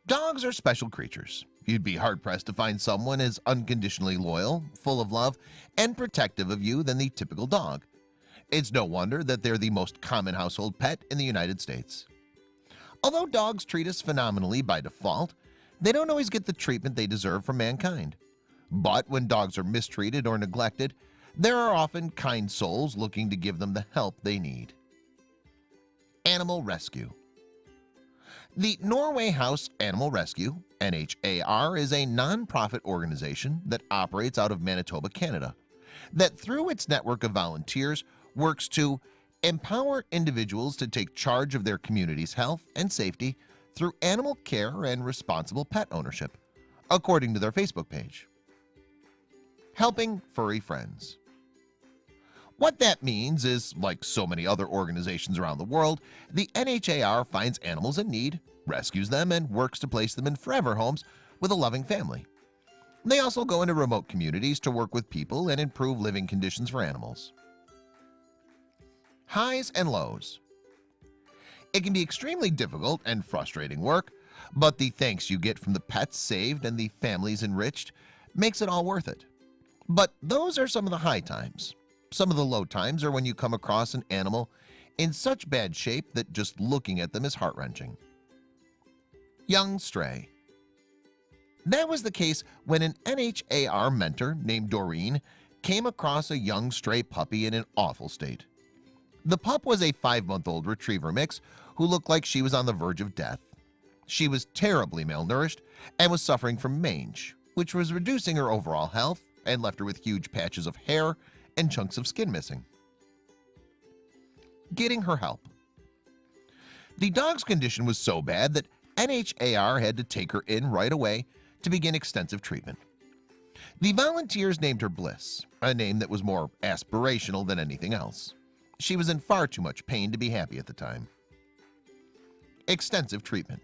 Dogs are special creatures. You'd be hard-pressed to find someone as unconditionally loyal, full of love, and protective of you than the typical dog. It's no wonder that they're the most common household pet in the United States. Although dogs treat us phenomenally by default, they don't always get the treatment they deserve from mankind. But when dogs are mistreated or neglected, there are often kind souls looking to give them the help they need. Animal Rescue. The Norway House Animal Rescue (NHAR) is a non-profit organization that operates out of Manitoba, Canada, that through its network of volunteers works to empower individuals to take charge of their community's health and safety through animal care and responsible pet ownership, according to their Facebook page. Helping furry friends. What that means is, like so many other organizations around the world, the NHAR finds animals in need, rescues them, and works to place them in forever homes with a loving family. They also go into remote communities to work with people and improve living conditions for animals. Highs and lows. It can be extremely difficult and frustrating work, but the thanks you get from the pets saved and the families enriched makes it all worth it. But those are some of the high times. Some of the low times are when you come across an animal in such bad shape that just looking at them is heart-wrenching. Young stray. That was the case when an NHAR mentor named Doreen came across a young stray puppy in an awful state. The pup was a 5-month-old retriever mix who looked like she was on the verge of death. She was terribly malnourished and was suffering from mange, which was reducing her overall health and left her with huge patches of hair and chunks of skin missing. Getting her help. The dog's condition was so bad that NHAR had to take her in right away to begin extensive treatment. The volunteers named her Bliss, a name that was more aspirational than anything else. She was in far too much pain to be happy at the time. Extensive treatment.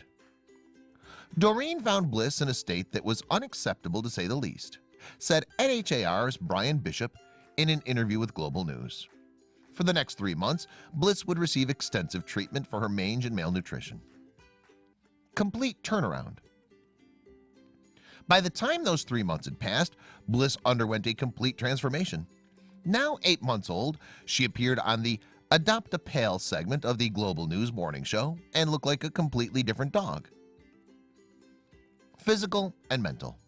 Doreen found Bliss in a state that was unacceptable to say the least, said NHAR's Brian Bishop in an interview with Global News. For the next 3 months, Bliss would receive extensive treatment for her mange and malnutrition. Complete turnaround. By the time those 3 months had passed, Bliss underwent a complete transformation. Now 8 months old, she appeared on the Adopt a Pale segment of the Global News morning show and looked like a completely different dog. Physical and mental.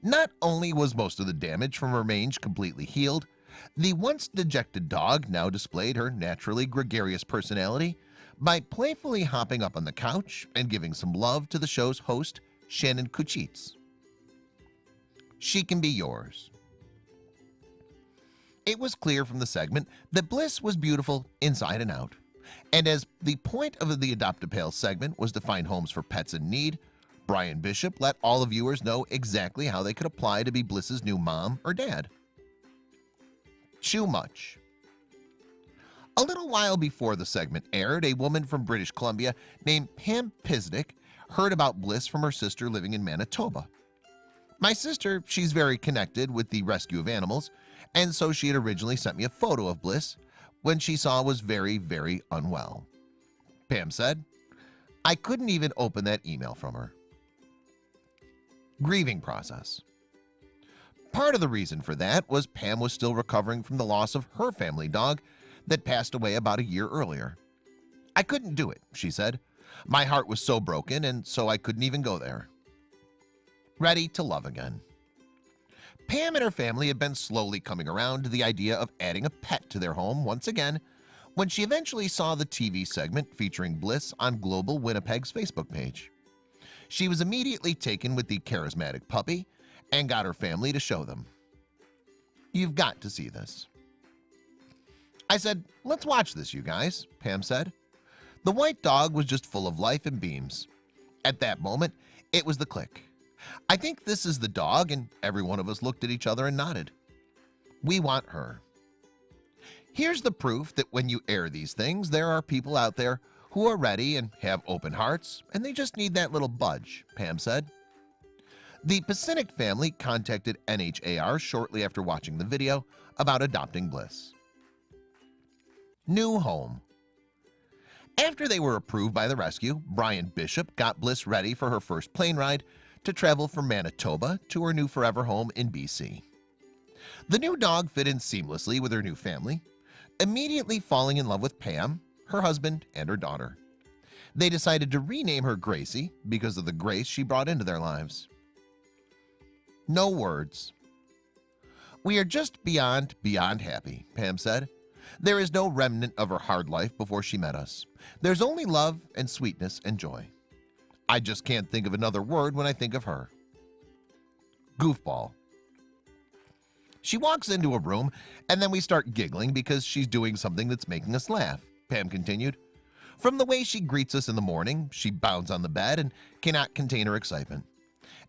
Not only was most of the damage from her mange completely healed, the once dejected dog now displayed her naturally gregarious personality by playfully hopping up on the couch and giving some love to the show's host, Shannon Kuchitz. She can be yours. It was clear from the segment that Bliss was beautiful inside and out, and as the point of the Adopt a Pale segment was to find homes for pets in need, Brian Bishop let all the viewers know exactly how they could apply to be Bliss's new mom or dad. Too much. A little while before the segment aired, a woman from British Columbia named Pam Pisnick heard about Bliss from her sister living in Manitoba. My sister, she's very connected with the rescue of animals, and so she had originally sent me a photo of Bliss when she saw was very, very unwell. Pam said, "I couldn't even open that email from her." Grieving process. Part of the reason for that was Pam was still recovering from the loss of her family dog that passed away about a year earlier. "I couldn't do it," she said. "My heart was so broken, and so I couldn't even go there." Ready to love again. Pam and her family had been slowly coming around to the idea of adding a pet to their home once again when she eventually saw the TV segment featuring Bliss on Global Winnipeg's Facebook page. She was immediately taken with the charismatic puppy and got her family to show them. "You've got to see this." I said, "Let's watch this, you guys," Pam said. The white dog was just full of life and beams. At that moment, it was the click. "I think this is the dog," and every one of us looked at each other and nodded. We want her. Here's the proof that when you air these things, there are people out there who are ready and have open hearts, and they just need that little budge, Pam said. The Pasinic family contacted NHAR shortly after watching the video about adopting Bliss. New home. After they were approved by the rescue, Brian Bishop got Bliss ready for her first plane ride to travel from Manitoba to her new forever home in BC. The new dog fit in seamlessly with her new family, immediately falling in love with Pam, her husband, and her daughter. They decided to rename her Gracie because of the grace she brought into their lives. No words. "We are just beyond happy," Pam said. "There is no remnant of her hard life before she met us. There's only love and sweetness and joy. I just can't think of another word when I think of her." Goofball. "She walks into a room and then we start giggling because she's doing something that's making us laugh," Pam continued. "From the way she greets us in the morning, she bounds on the bed and cannot contain her excitement.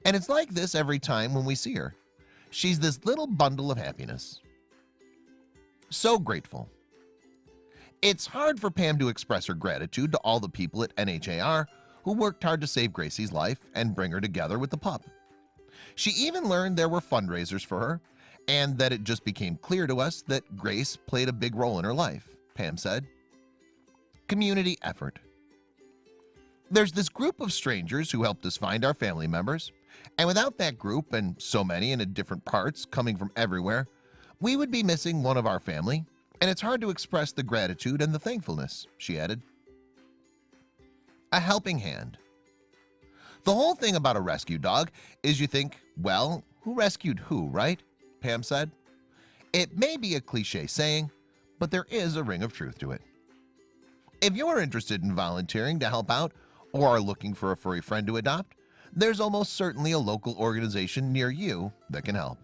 And it's like this every time when we see her. She's this little bundle of happiness. So grateful." It's hard for Pam to express her gratitude to all the people at NHAR who worked hard to save Gracie's life and bring her together with the pup. She even learned there were fundraisers for her, and that it just became clear to us that Grace played a big role in her life, Pam said. Community effort. "There's this group of strangers who helped us find our family members, and without that group and so many in different parts coming from everywhere, we would be missing one of our family, and it's hard to express the gratitude and the thankfulness," she added. A helping hand. The whole thing about a rescue dog is you think, well, who rescued who, right? Pam said. It may be a cliche saying, but there is a ring of truth to it. If you're interested in volunteering to help out or are looking for a furry friend to adopt, there's almost certainly a local organization near you that can help.